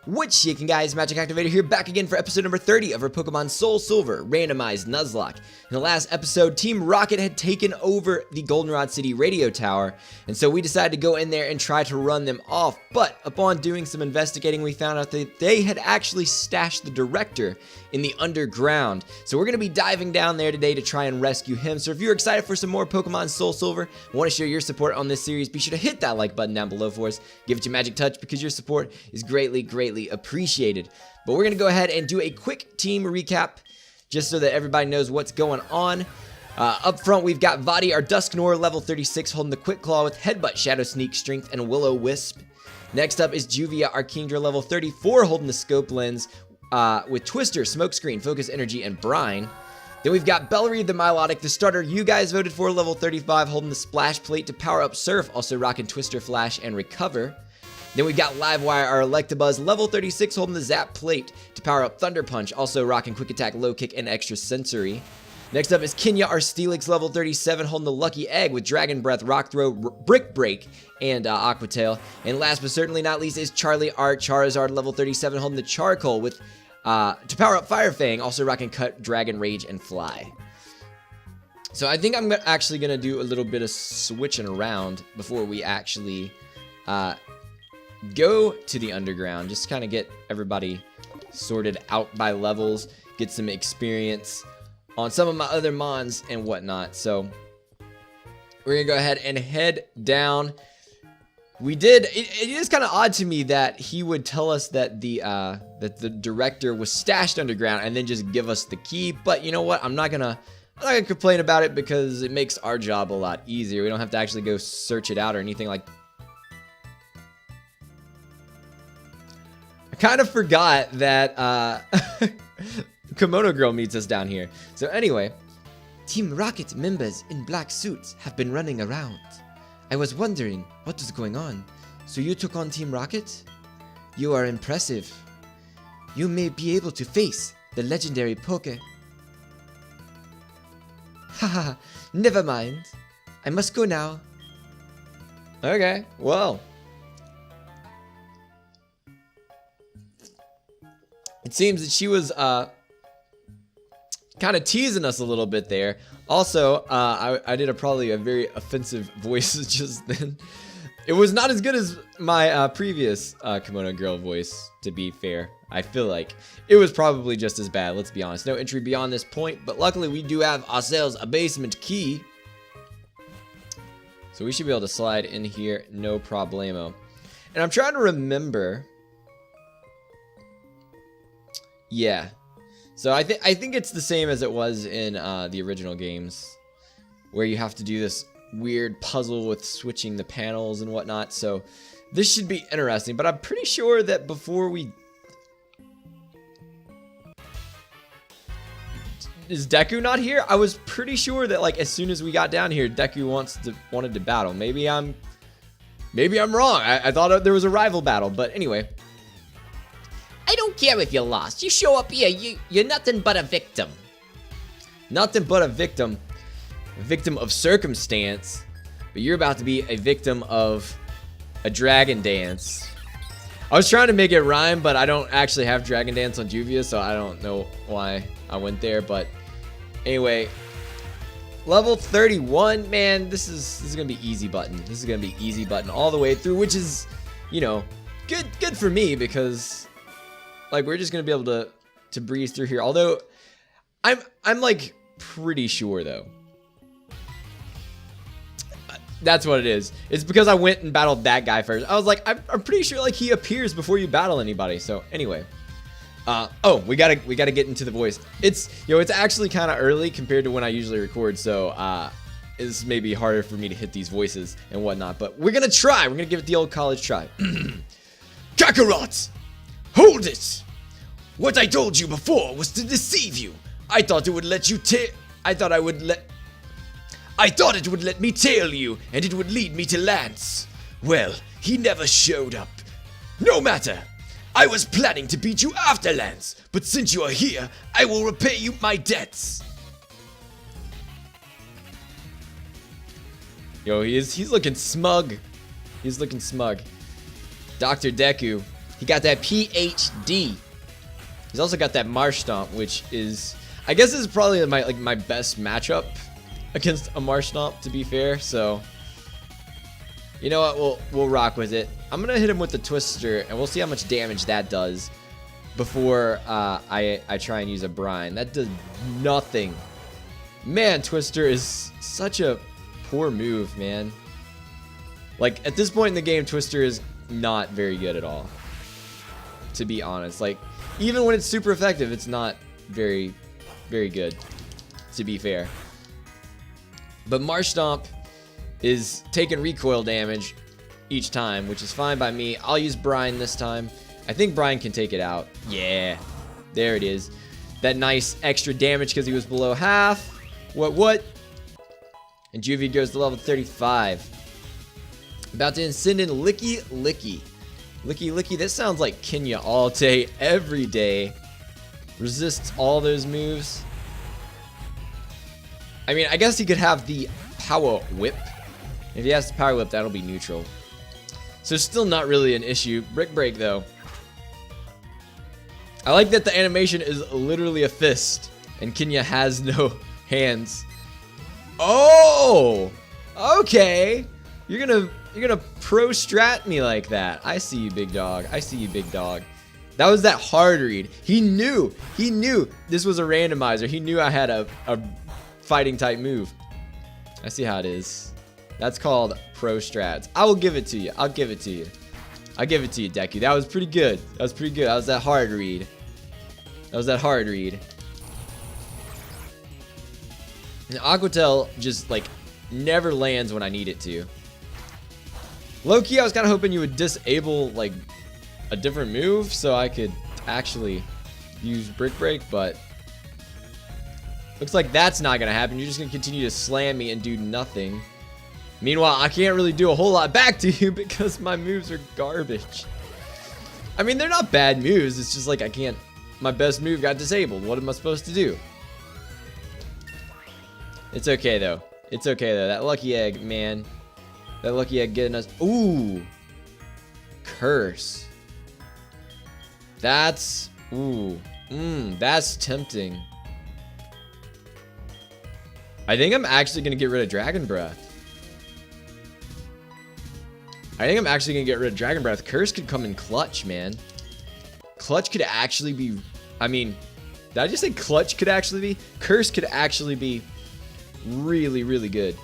What's shaking, guys? MagicActivatr here, back again for episode number 30 of our Pokemon Soul Silver Randomized Nuzlocke. In the last episode, Team Rocket had taken over the Goldenrod City radio tower, and so we decided to go in there and try to run them off. But upon doing some investigating, we found out that they had actually stashed the director in the underground. So we're going to be diving down there today to try and rescue him. So if you're excited for some more Pokemon Soul Silver and want to show your support on this series, be sure to hit that like button down below for us. Give it your magic touch because your support is greatly appreciated. But we're going to go ahead and do a quick team recap just so that everybody knows what's going on. Up front, we've got Vadi, our Dusknoir, level 36, holding the Quick Claw with Headbutt, Shadow Sneak, Strength, and Will-O-Wisp. Next up is Juvia, our Kingdra, level 34, holding the Scope Lens with Twister, Smokescreen, Focus Energy, and Brine. Then we've got Bellary, the Milotic, the starter you guys voted for, level 35, holding the Splash Plate to power up Surf, also rocking Twister Flash and Recover. Then we've got Livewire, our Electabuzz, level 36, holding the Zap Plate to power up Thunder Punch, also rocking Quick Attack, Low Kick, and Extra Sensory. Next up is Kenya, our Steelix, level 37, holding the Lucky Egg with Dragon Breath, Rock Throw, Brick Break, and Aqua Tail. And last but certainly not least is Charlie, our Charizard, level 37, holding the Charcoal with to power up Fire Fang, also rocking Cut, Dragon Rage, and Fly. So I think I'm actually going to do a little bit of switching around before we actually go to the underground. Just kind of get everybody sorted out by levels, get some experience on some of my other mons and whatnot. So we're going to go ahead and head down. We did, it is kind of odd to me that he would tell us that the director was stashed underground and then just give us the key. But you know what? I'm not gonna complain about it because it makes our job a lot easier. We don't have to actually go search it out or anything like. I kind of forgot that Kimono Girl meets us down here. So anyway, Team Rocket members in black suits have been running around. I was wondering what was going on. So you took on Team Rocket? You are impressive. You may be able to face the legendary Poke. Haha, never mind. I must go now. Okay, well. It seems that she was kind of teasing us a little bit there. Also, I did probably a very offensive voice just then. It was not as good as my previous Kimono Girl voice, to be fair. I feel like it was probably just as bad, let's be honest. No entry beyond this point, but luckily we do have ourselves a basement key. So we should be able to slide in here, no problemo. And I'm trying to remember. Yeah. So I think it's the same as it was in the original games, where you have to do this weird puzzle with switching the panels and whatnot. So this should be interesting, but I'm pretty sure that before we... Is Deku not here? I was pretty sure that like as soon as we got down here, Deku wanted to battle. Maybe I'm wrong. I thought there was a rival battle, but anyway. I don't care if you're lost. You show up here, you're nothing but a victim. Nothing but a victim. A victim of circumstance. But you're about to be a victim of a Dragon Dance. I was trying to make it rhyme, but I don't actually have Dragon Dance on Juvia, so I don't know why I went there. But anyway, level 31, man, this is gonna be easy button. This is gonna be easy button all the way through, which is, you know, good for me because like we're just gonna be able to breeze through here. Although I'm like pretty sure though. That's what it is. It's because I went and battled that guy first. I was like, I'm pretty sure like he appears before you battle anybody. So anyway, oh, we gotta get into the voice. It's actually kind of early compared to when I usually record. So it's maybe harder for me to hit these voices and whatnot. But we're gonna try. We're gonna give it the old college try. Kakarot, hold it. What I told you before was to deceive you. I thought it would let you I thought it would let me tail you, and it would lead me to Lance. Well, he never showed up. No matter. I was planning to beat you after Lance, but since you are here, I will repay you my debts. Yo, he's looking smug. He's looking smug. Dr. Deku. He got that PhD. He's also got that Marsh Stomp, which is, I guess, this is probably my best matchup against a Marsh Stomp, to be fair. So, you know what? We'll rock with it. I'm gonna hit him with the Twister, and we'll see how much damage that does before I try and use a Brine. That does nothing. Man, Twister is such a poor move, man. Like, at this point in the game, Twister is not very good at all, to be honest. Like, even when it's super effective, it's not very, very good, to be fair. But Marsh Stomp is taking recoil damage each time, which is fine by me. I'll use Brine this time. I think Brine can take it out. Yeah, there it is. That nice extra damage because he was below half. What? And Juvie goes to level 35. About to send in Licky Licky. Licky Licky, this sounds like Kenya all day, every day. Resists all those moves. I mean, I guess he could have the Power Whip. If he has the Power Whip, that'll be neutral. So still not really an issue. Brick Break, though. I like that the animation is literally a fist, and Kenya has no hands. Oh! Okay! You're gonna pro strat me like that. I see you, big dog. I see you, big dog. That was that hard read. He knew this was a randomizer. He knew I had a fighting type move. I see how it is. That's called pro strats. I will give it to you. I'll give it to you. I'll give it to you, Deku. That was pretty good. That was pretty good. That was that hard read. That was that hard read. And Aquatel just, like, never lands when I need it to. Low-key, I was kind of hoping you would disable, like, a different move so I could actually use Brick Break, but looks like that's not going to happen. You're just going to continue to slam me and do nothing. Meanwhile, I can't really do a whole lot back to you because my moves are garbage. I mean, they're not bad moves. It's just like I can't. My best move got disabled. What am I supposed to do? It's okay, though. It's okay, though. That lucky egg, man. That lucky egg getting us. Ooh. Curse. That's. Ooh. That's tempting. I think I'm actually going to get rid of Dragon Breath. I think I'm actually going to get rid of Dragon Breath. Curse could come in clutch, man. Clutch could actually be... I mean, did I just say clutch could actually be? Curse could actually be really, really good.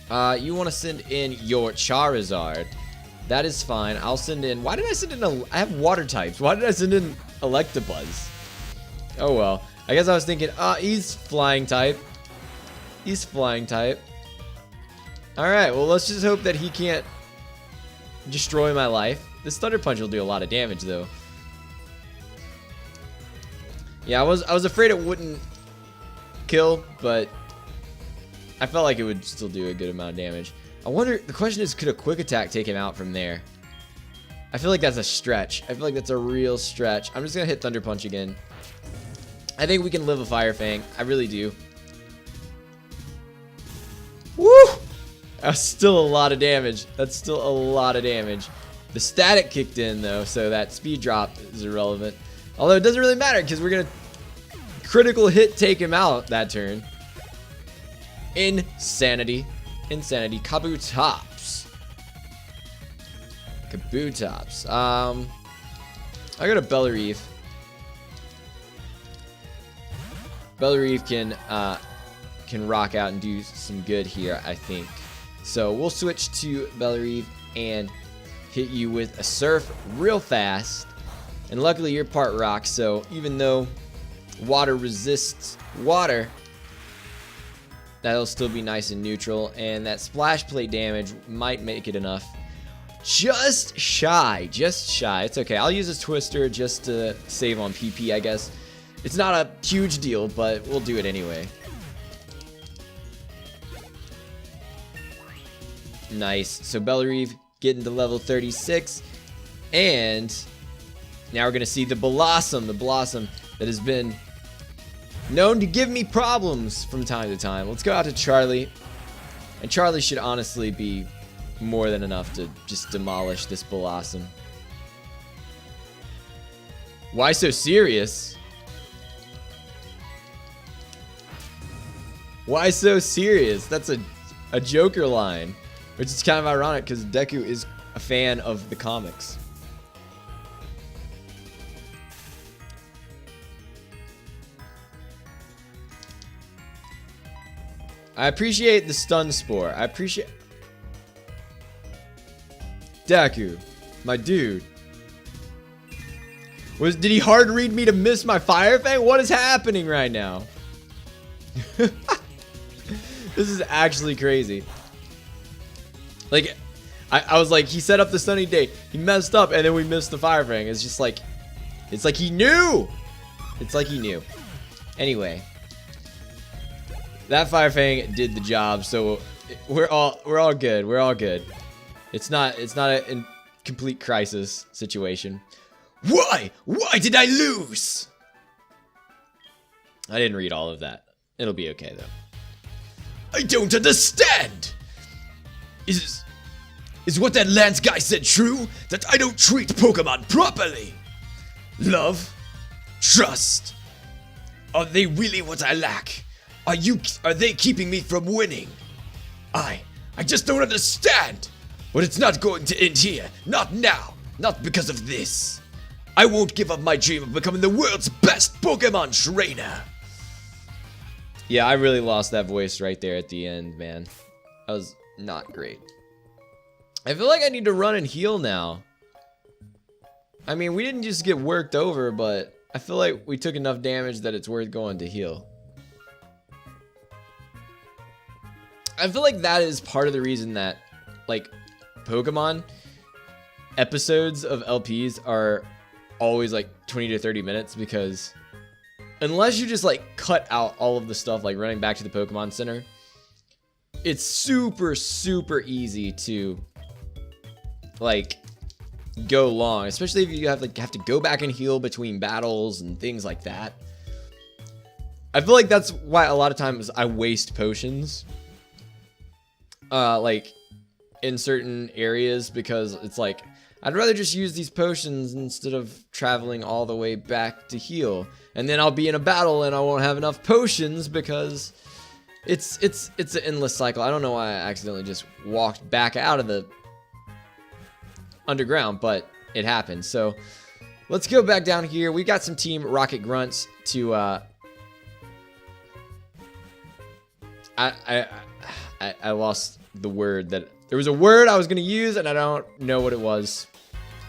You want to send in your Charizard. That is fine. I'll send in... Why did I send in a... I have water types. Why did I send in Electabuzz? Oh, well. I guess I was thinking, he's flying type. He's flying type. Alright, well, let's just hope that he can't destroy my life. This Thunder Punch will do a lot of damage, though. Yeah, I was afraid it wouldn't kill, but I felt like it would still do a good amount of damage. I wonder, the question is, could a Quick Attack take him out from there? I feel like that's a stretch. I feel like that's a real stretch. I'm just going to hit Thunder Punch again. I think we can live a Fire Fang. I really do. Woo! That's still a lot of damage. That's still a lot of damage. The static kicked in, though, so that speed drop is irrelevant. Although it doesn't really matter, because we're going to critical hit take him out that turn. Insanity. Insanity. Kabutops. Kabutops. I got a Bellerive. Bellerive can rock out and do some good here, I think. So we'll switch to Bellerive and hit you with a Surf real fast. And luckily you're part rock, so even though water resists water, that'll still be nice and neutral. And that Splash Plate damage might make it enough. Just shy. Just shy. It's okay. I'll use this Twister just to save on PP, I guess. It's not a huge deal, but we'll do it anyway. Nice. So Bellerive getting to level 36. And now we're going to see the Blossom. The Blossom that has been known to give me problems from time to time. Let's go out to Charlie. And Charlie should honestly be more than enough to just demolish this Blossom. Why so serious? Why so serious? That's a Joker line, which is kind of ironic because Deku is a fan of the comics. I appreciate the stun spore. I appreciate Deku, my dude. Did he hard read me to miss my Fire Fang? What is happening right now? This is actually crazy. Like, I was like, he set up the Sunny Day. He messed up, and then we missed the Fire Fang. It's just like, it's like he knew. It's like he knew. Anyway, that Fire Fang did the job, so we're all good. We're all good. It's not a complete crisis situation. Why? Why did I lose? I didn't read all of that. It'll be okay though. I don't understand. Is what that Lance guy said true? That I don't treat Pokemon properly? Love? Trust? Are they really what I lack? Are they keeping me from winning? I just don't understand. But it's not going to end here. Not now. Not because of this. I won't give up my dream of becoming the world's best Pokemon trainer. Yeah, I really lost that voice right there at the end, man. That was not great. I feel like I need to run and heal now. I mean, we didn't just get worked over, but I feel like we took enough damage that it's worth going to heal. I feel like that is part of the reason that, like, Pokemon episodes of LPs are always like 20 to 30 minutes, because unless you just like cut out all of the stuff like running back to the Pokemon Center, it's super easy to like go long, especially if you have to go back and heal between battles and things like that. I feel like that's why a lot of times I waste potions like in certain areas, because it's like I'd rather just use these potions instead of traveling all the way back to heal, and then I'll be in a battle and I won't have enough potions because it's an endless cycle. I don't know why I accidentally just walked back out of the underground, but it happened. So let's go back down here. We got some Team Rocket Grunts to I lost the word that there was a word I was gonna use and I don't know what it was.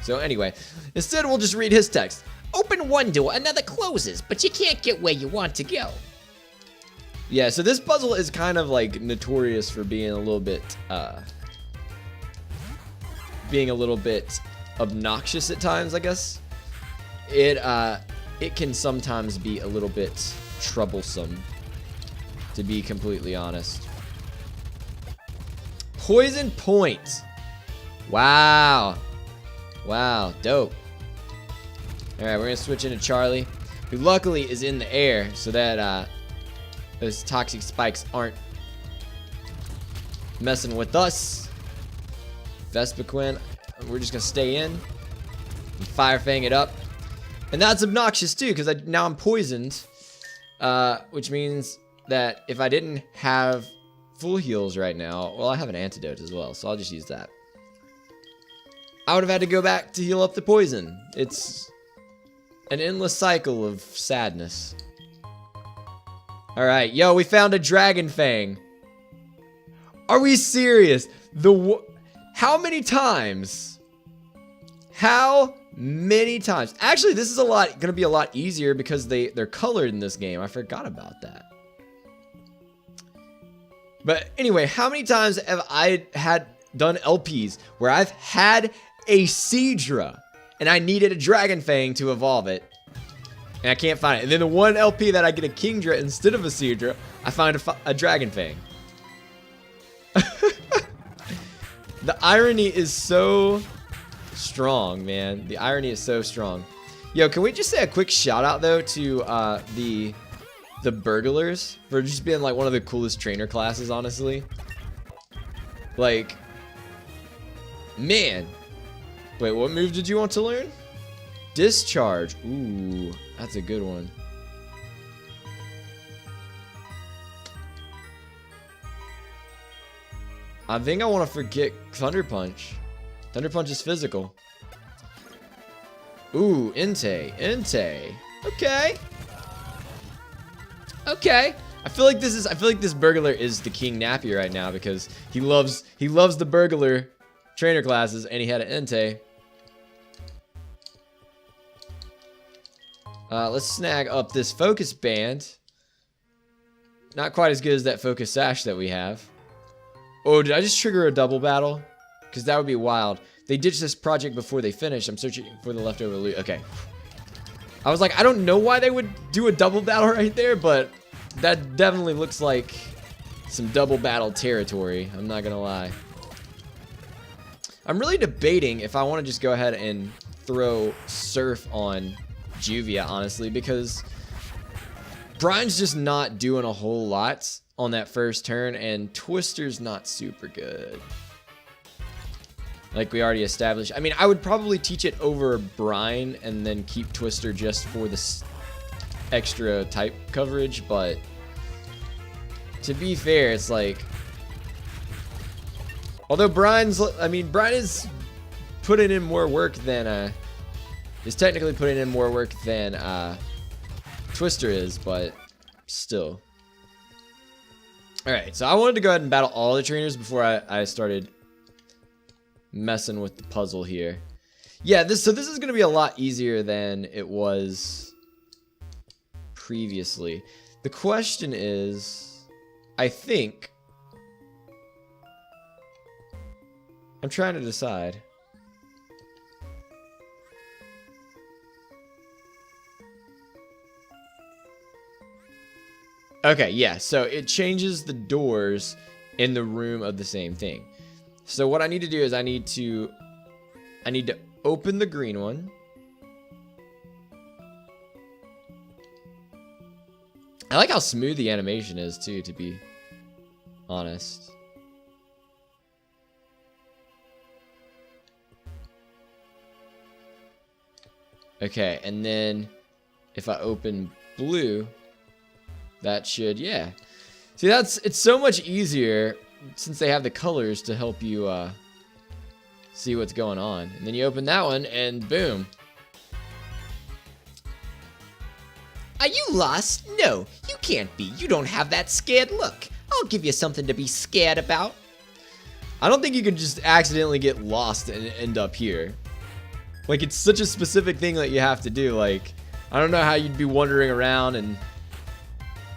So anyway, instead we'll just read his text. Open one door, another closes, but you can't get where you want to go. Yeah, so this puzzle is kind of like notorious for being a little bit obnoxious at times, I guess. It can sometimes be a little bit troublesome, to be completely honest. Poison Point. Wow. Wow, dope. Alright, we're gonna switch into Charlie, who luckily is in the air so that those toxic spikes aren't messing with us. Vespiquen, we're just gonna stay in and Fire Fang it up. And that's obnoxious too, because now I'm poisoned, which means that if I didn't have full heals right now, well, I have an antidote as well, so I'll just use that. I would have had to go back to heal up the poison. It's an endless cycle of sadness. Alright, yo, we found a Dragon Fang. Are we serious? How many times? How many times? Actually, this is gonna be a lot easier because they're colored in this game. I forgot about that. But anyway, how many times have I done LPs where I've had a Seadra and I needed a Dragon Fang to evolve it, and I can't find it? And then the one LP that I get a Kingdra instead of a Seadra, I find a Dragon Fang. The irony is so strong, man. The irony is so strong. Yo, can we just say a quick shout out though to the Burglars for just being like one of the coolest trainer classes, honestly. Like, man. Wait, what move did you want to learn? Discharge. Ooh, that's a good one. I think I want to forget Thunder Punch. Thunder Punch is physical. Ooh, Entei. Entei. Okay. Okay. I feel like this burglar is the King Nappy right now because he loves the burglar trainer classes and he had an Entei. Let's snag up this focus band. Not quite as good as that focus sash that we have. Oh, did I just trigger a double battle? Because that would be wild. They ditched this project before they finished. I'm searching for the leftover loot. Okay. I was like, I don't know why they would do a double battle right there, but that definitely looks like some double battle territory. I'm not gonna lie. I'm really debating if I want to just go ahead and throw Surf on Juvia, honestly, because Brian's just not doing a whole lot on that first turn, and Twister's not super good. Like we already established. I mean, I would probably teach it over Brian and then keep Twister just for this extra type coverage, but to be fair, it's like, although Brian is putting in more work than is technically putting in more work than Twister is, but still. Alright, so I wanted to go ahead and battle all the trainers before I started messing with the puzzle here. Yeah, this is going to be a lot easier than it was previously. The question is, I think, I'm trying to decide. Okay, yeah, so it changes the doors in the room of the same thing. So what I need to do is I need to open the green one. I like how smooth the animation is too, to be honest. Okay, and then if I open blue, that should, yeah. See, it's so much easier since they have the colors to help you see what's going on. And then you open that one and boom. Are you lost? No, you can't be. You don't have that scared look. I'll give you something to be scared about. I don't think you could just accidentally get lost and end up here. Like, it's such a specific thing that you have to do. Like, I don't know how you'd be wandering around, and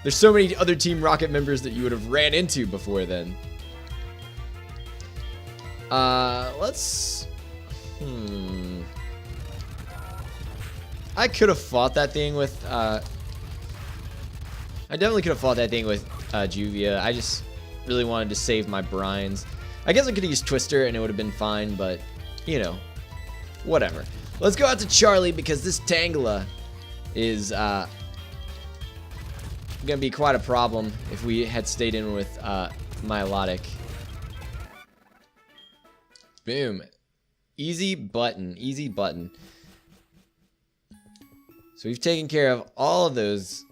there's so many other Team Rocket members that you would have ran into before then. Let's... I could have fought that thing with, I definitely could have fought that thing with, Juvia. I just really wanted to save my brines. I guess I could have used Twister and it would have been fine, but, you know, whatever. Let's go out to Charlie because this Tangela is, gonna be quite a problem if we had stayed in with Milotic. Boom. Easy button. Easy button. So we've taken care of all of those.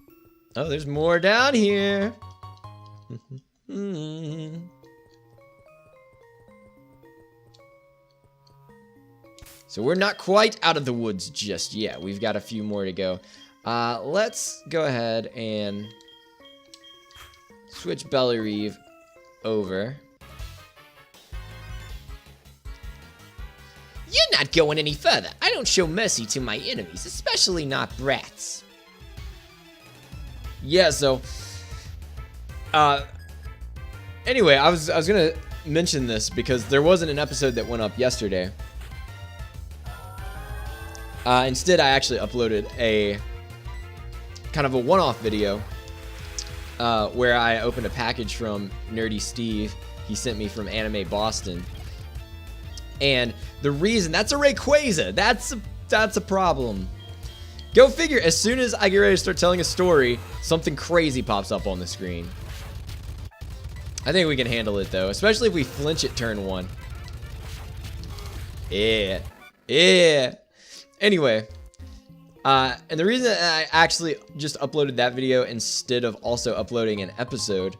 Oh, there's more down here. So we're not quite out of the woods just yet. We've got a few more to go. Let's go ahead and switch Bellarive over. You're not going any further. I don't show mercy to my enemies, especially not brats. Yeah, so anyway, I was gonna mention this because there wasn't an episode that went up yesterday. Instead, I actually uploaded a kind of a one-off video where I opened a package from Nerdy Steve. He sent me from Anime Boston. And the reason, that's a Rayquaza. That's a problem. Go figure, as soon as I get ready to start telling a story, something crazy pops up on the screen. I think we can handle it though, especially if we flinch at turn 1. Yeah. Yeah. Anyway, And the reason I actually just uploaded that video instead of also uploading an episode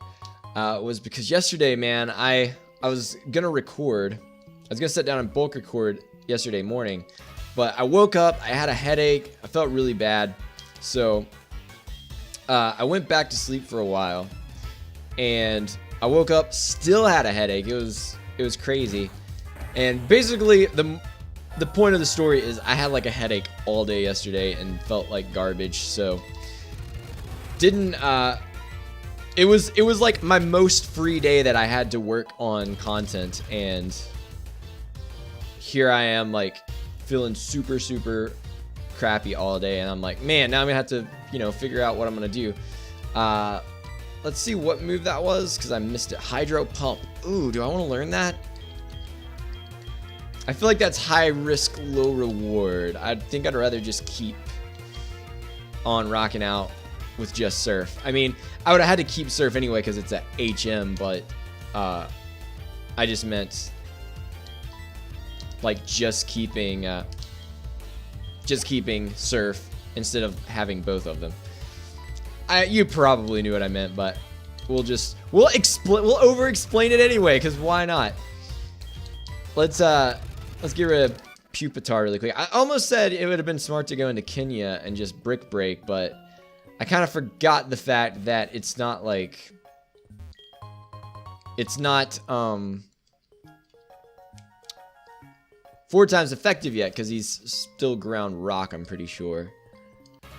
was because yesterday, man, I was gonna record. I was gonna sit down and bulk record yesterday morning, but I woke up, I had a headache, I felt really bad, so I went back to sleep for a while, and I woke up, still had a headache. It was crazy, and basically the point of the story is I had like a headache all day yesterday and felt like garbage, so didn't it was like my most free day that I had to work on content, and here I am like feeling super crappy all day, and I'm like, man, now I'm gonna have to, you know, figure out what I'm gonna do. Let's see what move that was, because I missed it. Hydro Pump. Ooh, do I want to learn that? I feel like that's high risk, low reward. I think I'd rather just keep on rocking out with just Surf. I mean, I would have had to keep Surf anyway because it's at HM, but I just meant like just keeping Surf instead of having both of them. You probably knew what I meant, but we'll over explain it anyway, because why not? Let's get rid of Pupitar really quick. I almost said it would have been smart to go into Kenya and just Brick Break, but I kind of forgot the fact that it's not like, it's not 4 times effective yet, because he's still ground rock, I'm pretty sure,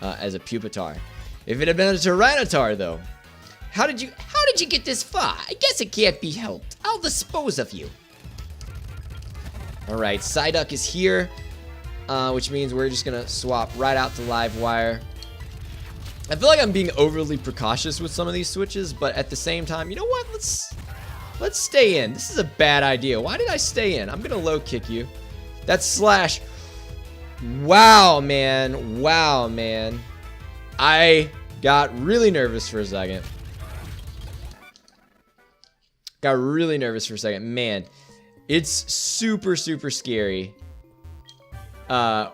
as a Pupitar. If it had been a Tyranitar, though, How did you get this far? I guess it can't be helped. I'll dispose of you. all right, Psyduck is here, which means we're just gonna swap right out to Live Wire. I feel like I'm being overly precautious with some of these switches, but at the same time, you know what? Let's stay in. This is a bad idea. Why did I stay in? I'm gonna low kick you. That's Slash. Wow, man. Wow, man. I got really nervous for a second. Man, it's super scary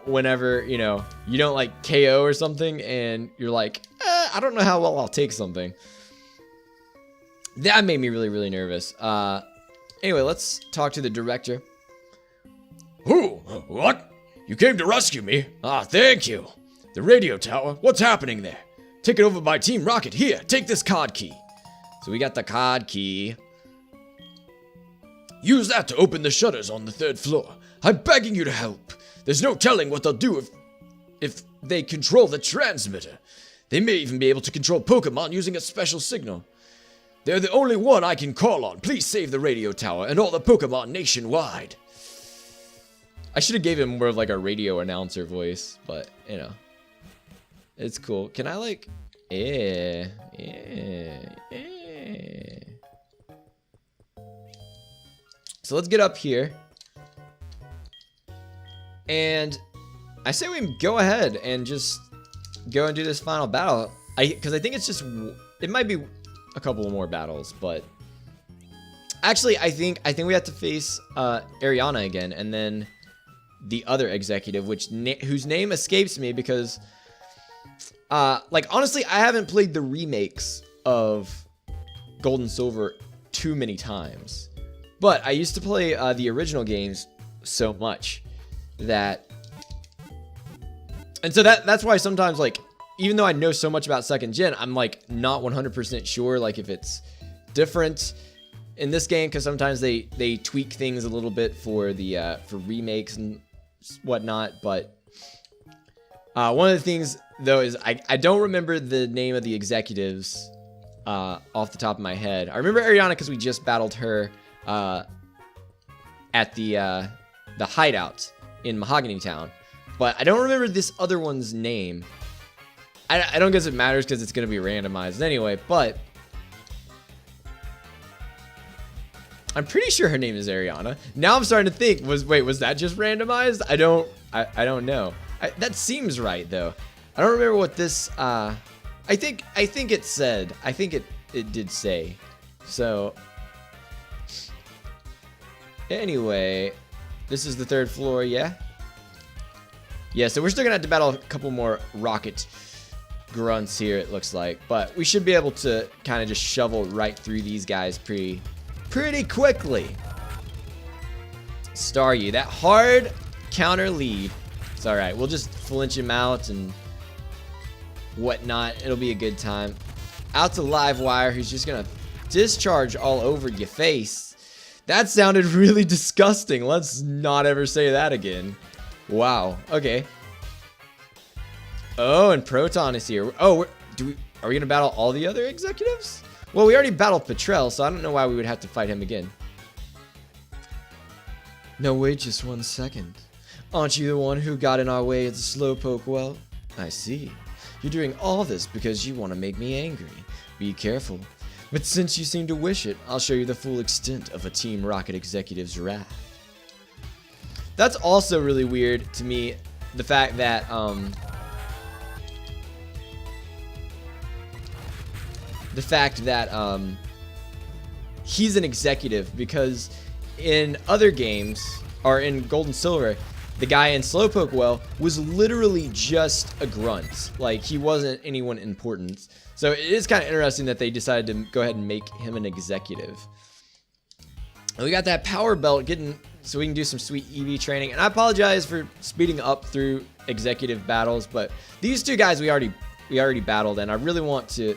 whenever, you know, you don't like KO or something and you're like, I don't know how well I'll take something. That made me really nervous. Anyway, let's talk to the director. Who? What? You came to rescue me? Ah, thank you. The radio tower, what's happening there? Taken over by Team Rocket. Here, take this card key. So we got the card key. Use that to open the shutters on the 3rd floor. I'm begging you to help. There's no telling what they'll do if they control the transmitter. They may even be able to control Pokemon using a special signal. They're the only one I can call on. Please save the radio tower and all the Pokemon nationwide. I should have gave him more of like a radio announcer voice, but you know, it's cool. Can I like, So let's get up here, and I say we go ahead and just go and do this final battle. Because I think it's just, it might be a couple more battles, but actually I think we have to face Ariana again, and then the other executive, whose name escapes me because like honestly I haven't played the remakes of Gold and Silver too many times, but I used to play the original games so much that, and so that's why sometimes, like, even though I know so much about 2nd gen, I'm like not 100% sure like if it's different in this game, because sometimes they tweak things a little bit for the for remakes and whatnot. But one of the things though is I don't remember the name of the executives off the top of my head. I remember Ariana because we just battled her at the hideout in Mahogany Town, but I don't remember this other one's name. I don't guess it matters because it's going to be randomized anyway, but I'm pretty sure her name is Ariana. Now I'm starting to think, was that just randomized? I don't know. That seems right though. I don't remember what this I think it said. I think it did say. So anyway, this is the 3rd floor, yeah? Yeah, so we're still gonna have to battle a couple more rocket grunts here, it looks like. But we should be able to kind of just shovel right through these guys pretty quickly. Staryu, that hard counter lead. It's alright. We'll just flinch him out and whatnot. It'll be a good time. Out to Livewire, who's just gonna discharge all over your face. That sounded really disgusting. Let's not ever say that again. Wow. Okay. Oh, and Proton is here. Oh, are we gonna battle all the other executives? Well, we already battled Petrel, so I don't know why we would have to fight him again. No, wait just 1 second. Aren't you the one who got in our way at the Slowpoke well? I see. You're doing all this because you want to make me angry. Be careful. But since you seem to wish it, I'll show you the full extent of a Team Rocket executive's wrath. That's also really weird to me, the fact that, he's an executive, because in other games, or in Gold and Silver, the guy in Slowpoke Well was literally just a grunt. Like, he wasn't anyone important. So it is kind of interesting that they decided to go ahead and make him an executive. And we got that power belt so we can do some sweet EV training. And I apologize for speeding up through executive battles, but these two guys we already battled, and I really want to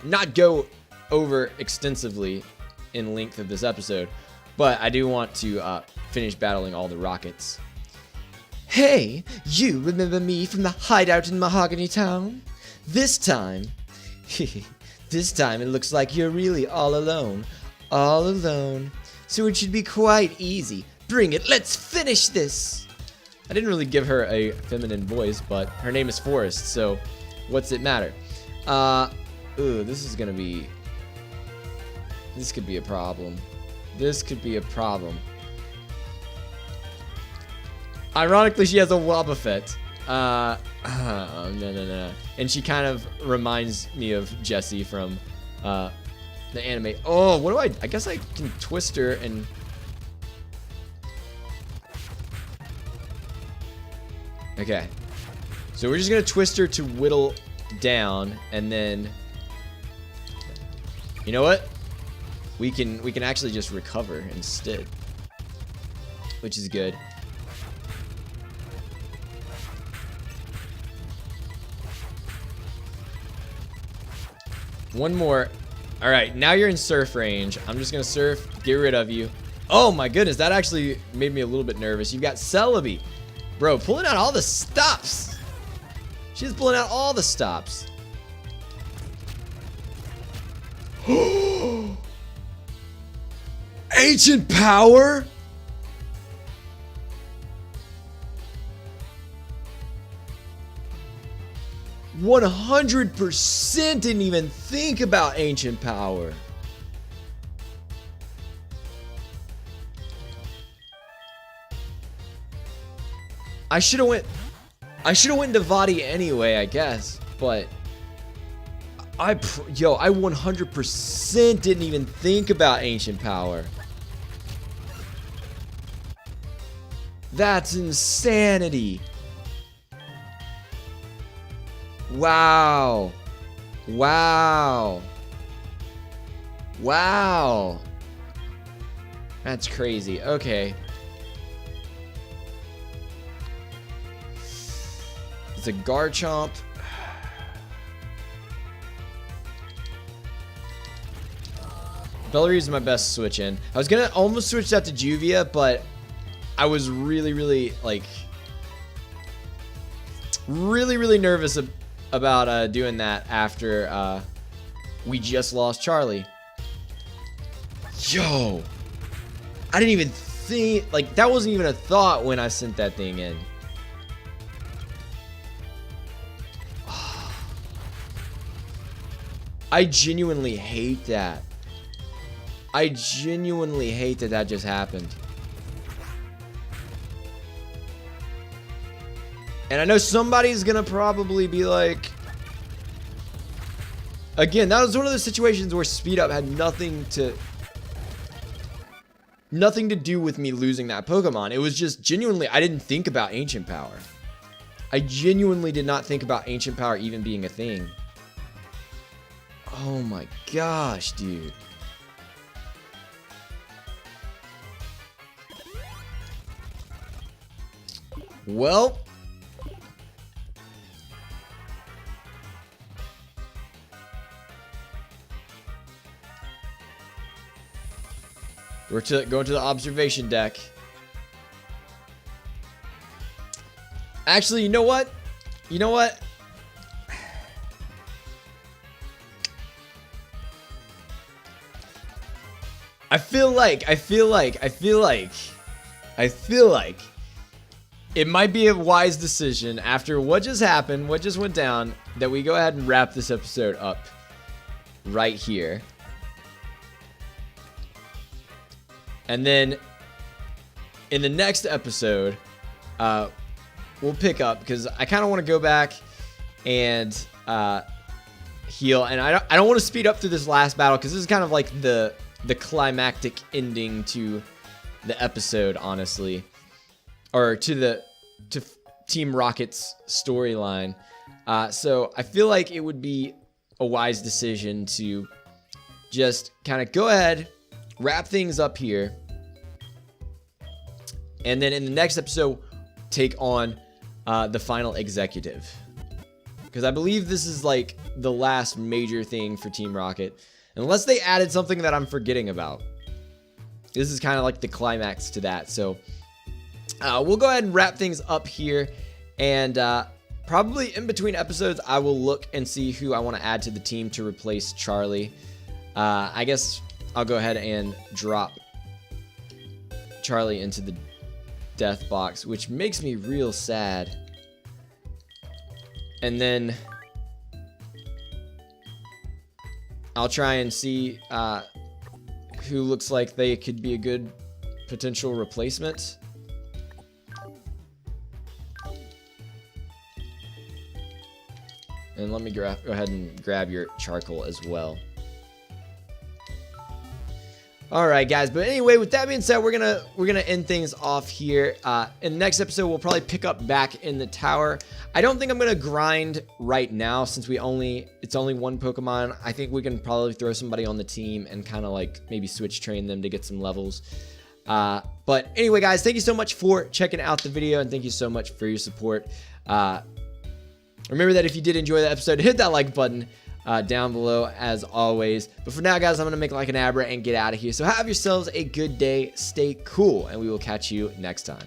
not go over extensively in length of this episode, but I do want to finish battling all the rockets. Hey, you remember me from the hideout in Mahogany Town? This time it looks like you're really all alone. All alone. So it should be quite easy. Bring it, let's finish this! I didn't really give her a feminine voice, but her name is Forrest, so what's it matter? This could be a problem. This could be a problem. Ironically, she has a Wobbuffet. No. And she kind of reminds me of Jessie from the anime. Oh, what do I guess I can twist her and... Okay. So we're just gonna twist her to whittle down, and then... You know what? We can actually just recover instead, which is good. One more. All right, now you're in surf range. I'm just gonna surf, get rid of you. Oh my goodness, that actually made me a little bit nervous. You've got Celebi, bro, pulling out all the stops. She's pulling out all the stops. Ancient power? "100% didn't even think about ancient power." I should have went to Vadi anyway, I guess, but I 100% didn't even think about ancient power. That's insanity. Wow. That's crazy. Okay. It's a Garchomp. Bellary is my best switch in. I was gonna almost switch that to Juvia, but I was really nervous about doing that after we just lost Charlie. Yo, I didn't even think, that wasn't even a thought when I sent that thing in. I genuinely hate that. I genuinely hate that just happened. And I know somebody's gonna probably be like... Again, that was one of those situations where speed up had nothing to do with me losing that Pokemon. It was just genuinely, I didn't think about ancient power. I genuinely did not think about ancient power even being a thing. Oh my gosh, dude. Well, we're going to the observation deck. Actually, you know what? You know what? I feel like it might be a wise decision after what just happened, what just went down, that we go ahead and wrap this episode up right here. And then in the next episode, we'll pick up, because I kind of want to go back and heal. And I don't want to speed up through this last battle, because this is kind of like the climactic ending to the episode, honestly, or to Team Rocket's storyline. So I feel like it would be a wise decision to just kind of go ahead, wrap things up here, and then in the next episode take on the final executive, because I believe this is like the last major thing for Team Rocket, unless they added something that I'm forgetting about. This is kind of like the climax to that. So we'll go ahead and wrap things up here, and probably in between episodes I will look and see who I want to add to the team to replace Charlie. I guess I'll go ahead and drop Charlie into the death box, which makes me real sad. And then I'll try and see who looks like they could be a good potential replacement. And let me go ahead and grab your charcoal as well. Alright guys, but anyway, with that being said, we're gonna end things off here. In the next episode, we'll probably pick up back in the tower. I don't think I'm gonna grind right now, since it's only one Pokemon. I think we can probably throw somebody on the team and kind of like maybe switch train them to get some levels. But anyway guys, thank you so much for checking out the video, and thank you so much for your support. Remember that if you did enjoy the episode, hit that like button down below as always. But for now guys, I'm gonna make like an Abra and get out of here. So have yourselves a good day, stay cool, and we will catch you next time.